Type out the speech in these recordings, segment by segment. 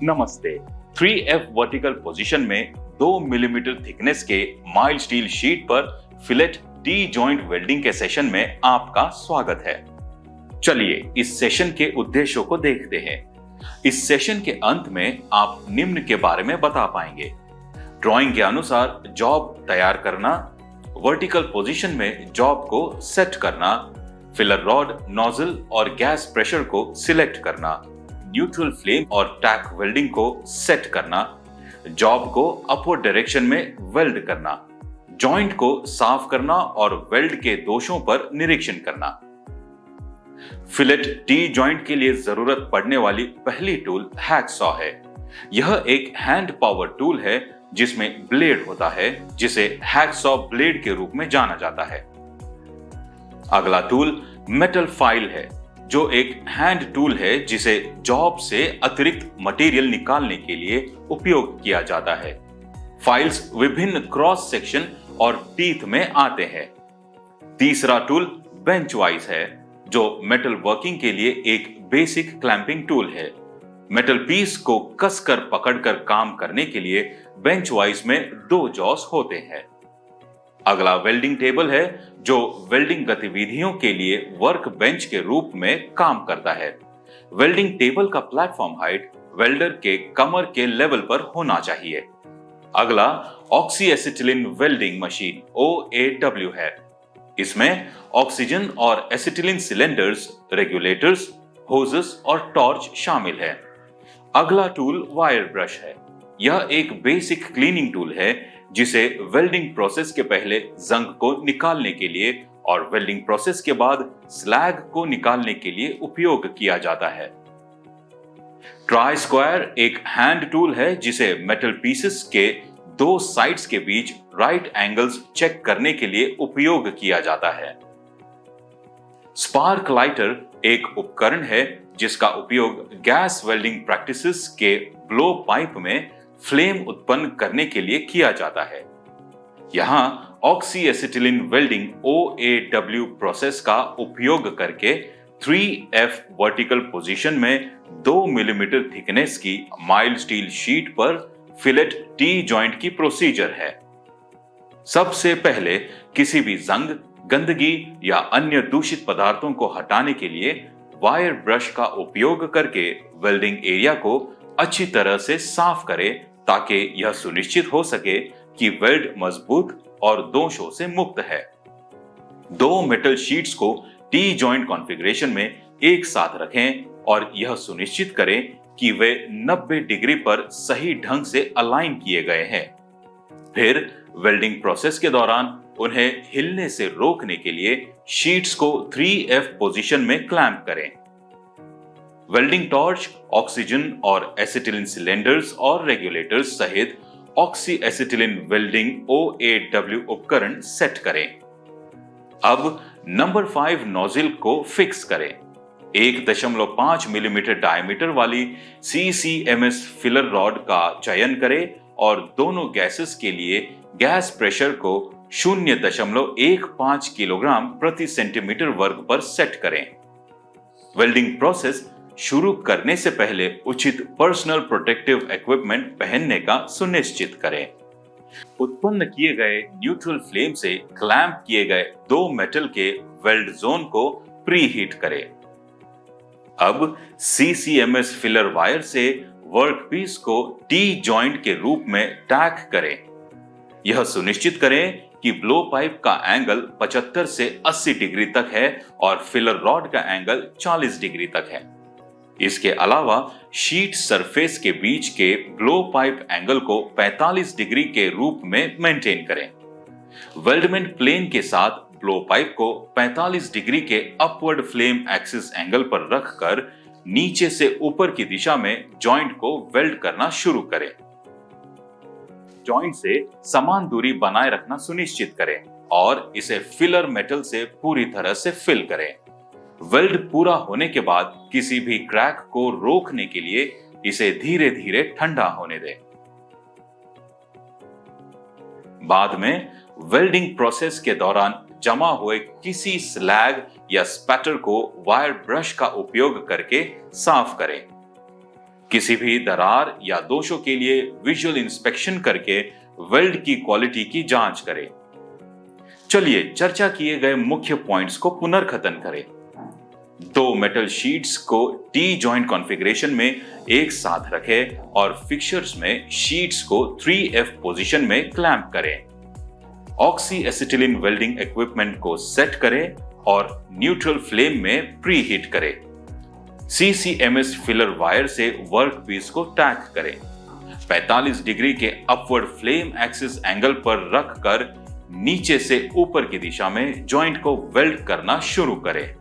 नमस्ते। 3F vertical position में 2 millimetre thickness के माइल्ड स्टील शीट पर फिलेट टी जॉइंट वेल्डिंग के सेशन में आपका स्वागत है। चलिए इस सेशन के उद्देश्यों को देखते हैं। इस सेशन के अंत में आप निम्न के बारे में बता पाएंगे: ड्राइंग के अनुसार जॉब तैयार करना, वर्टिकल पोजीशन में जॉब को सेट करना, फिलर रॉड, नोजल और गैस प्रेशर को सिलेक्ट करना, न्यूट्रल फ्लेम और टैक वेल्डिंग को सेट करना, जॉब को अपवर्ड डायरेक्शन में वेल्ड करना, जॉइंट को साफ करना और वेल्ड के दोषों पर निरीक्षण करना। फिलेट टी जॉइंट के लिए जरूरत पड़ने वाली पहली टूल हैकसॉ है। यह एक हैंड पावर टूल है जिसमें ब्लेड होता है, जिसे हैकसॉ ब्लेड के रूप में जाना जाता है। अगला टूल मेटल फाइल है, जो एक हैंड टूल है जिसे जॉब से अतिरिक्त मटेरियल निकालने के लिए उपयोग किया जाता है। फाइल्स विभिन्न क्रॉस सेक्शन और टीथ में आते हैं। तीसरा टूल बेंच वाइज है, जो मेटल वर्किंग के लिए एक बेसिक क्लैंपिंग टूल है। मेटल पीस को कसकर पकड़कर काम करने के लिए बेंच वाइज में 2 जॉस होते हैं। अगला वेल्डिंग टेबल है, जो वेल्डिंग गतिविधियों के लिए वर्क बेंच के रूप में काम करता है। वेल्डिंग टेबल का प्लेटफॉर्म हाइट वेल्डर के कमर के लेवल पर होना चाहिए। अगला oxy acetylene welding machine OAW है। इसमें ऑक्सीजन और एसिटिलीन सिलेंडर्स, रेगुलेटर्स, होजेस और टॉर्च शामिल है। अगला टूल वायर ब्रश है। यह एक बेसिक क्लीनिंग टूल है जिसे वेल्डिंग प्रोसेस के पहले जंग को निकालने के लिए और वेल्डिंग प्रोसेस के बाद स्लैग को निकालने के लिए उपयोग किया जाता है। ट्राई स्क्वायर एक हैंड टूल है जिसे मेटल पीसेस के 2 साइड्स के बीच राइट एंगल्स चेक करने के लिए उपयोग किया जाता है। स्पार्क लाइटर एक उपकरण है जिसका उपयोग गैस वेल्डिंग प्रैक्टिसेस के ब्लो पाइप में फ्लेम उत्पन्न करने के लिए किया जाता है। यहां oxy acetylene welding OAW process का उपयोग करके 3F वर्टिकल पोजीशन में 2 मिलीमीटर थिकनेस की माइल्ड स्टील शीट पर फिलेट टी जॉइंट की प्रोसीजर है। सबसे पहले किसी भी जंग, गंदगी या अन्य दूषित पदार्थों को हटाने के लिए वायर ब्रश का उपयोग करके वेल्डिंग एरिया को अच्छी तरह से साफ करें, ताकि यह सुनिश्चित हो सके कि वेल्ड मजबूत और दोषों से मुक्त है। 2 मेटल शीट्स को टी जॉइंट कॉन्फ़िगरेशन में एक साथ रखें और यह सुनिश्चित करें कि वे 90 डिग्री पर सही ढंग से अलाइन किए गए हैं। फिर वेल्डिंग प्रोसेस के दौरान उन्हें हिलने से रोकने के लिए शीट्स को 3F पोजीशन में क्लैंप करें। वेल्डिंग टॉर्च, ऑक्सीजन और एसिटिलीन सिलेंडर्स और रेगुलेटर्स सहित ऑक्सी एसिटिलीन वेल्डिंग OAW उपकरण सेट करें। अब नंबर 5 नोजल को फिक्स करें। 1.5 मिलीमीटर डायमीटर वाली CCMS फिलर रॉड का चयन करें और दोनों गैसेस के लिए गैस प्रेशर को 0.15 किलोग्राम प्रति सेंटीमीटर वर्ग पर सेट करें। वेल्डिंग प्रोसेस शुरू करने से पहले उचित पर्सनल प्रोटेक्टिव इक्विपमेंट पहनने का सुनिश्चित करें। उत्पन्न किए गए न्यूट्रल फ्लेम से क्लैंप किए गए 2 मेटल के वेल्ड जोन को प्री हीट करें। अब CCMS फिलर वायर से वर्कपीस को टी जॉइंट के रूप में टैक करें। यह सुनिश्चित करें कि ब्लो पाइप का एंगल 75 से 80 डिग्री तक है और फिलर रॉड का एंगल 40 डिग्री तक है। इसके अलावा शीट सरफेस के बीच के ब्लो पाइप एंगल को 45 डिग्री के रूप में मेंटेन करें। वेल्डमेंट प्लेन के साथ ब्लो पाइप को 45 डिग्री के अपवर्ड फ्लेम एक्सिस एंगल पर रखकर नीचे से ऊपर की दिशा में जॉइंट को वेल्ड करना शुरू करें। जॉइंट से समान दूरी बनाए रखना सुनिश्चित करें और इसे फिलर मेटल से पूरी तरह से फिल करें। वेल्ड पूरा होने के बाद किसी भी क्रैक को रोकने के लिए इसे धीरे धीरे ठंडा होने दें। बाद में वेल्डिंग प्रोसेस के दौरान जमा हुए किसी स्लैग या स्पैटर को वायर ब्रश का उपयोग करके साफ करें। किसी भी दरार या दोषों के लिए विजुअल इंस्पेक्शन करके वेल्ड की क्वालिटी की जांच करें। चलिए चर्चा किए गए मुख्य पॉइंट्स को पुनर्कथन करें। दो मेटल शीट्स को टी जॉइंट कॉन्फ़िगरेशन में एक साथ रखें और फिक्सर्स में शीट्स को 3F पोजीशन में क्लैंप करें। ऑक्सी एसिटिलीन वेल्डिंग इक्विपमेंट को सेट करें और न्यूट्रल फ्लेम में प्री हीट करें। CCMS फिलर वायर से वर्कपीस को टैग करें। 45 डिग्री के अपवर्ड फ्लेम एक्सिस एंगल पर रखकर नीचे से ऊपर की दिशा में जॉइंट को वेल्ड करना शुरू करें।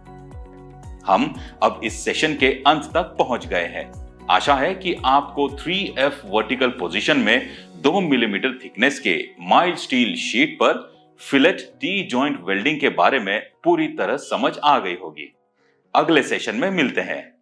हम अब इस सेशन के अंत तक पहुंच गए हैं। आशा है कि आपको 3F वर्टिकल पोजीशन में 2 मिलीमीटर थिकनेस के माइल्ड स्टील शीट पर फिलेट टी जॉइंट वेल्डिंग के बारे में पूरी तरह समझ आ गई होगी। अगले सेशन में मिलते हैं।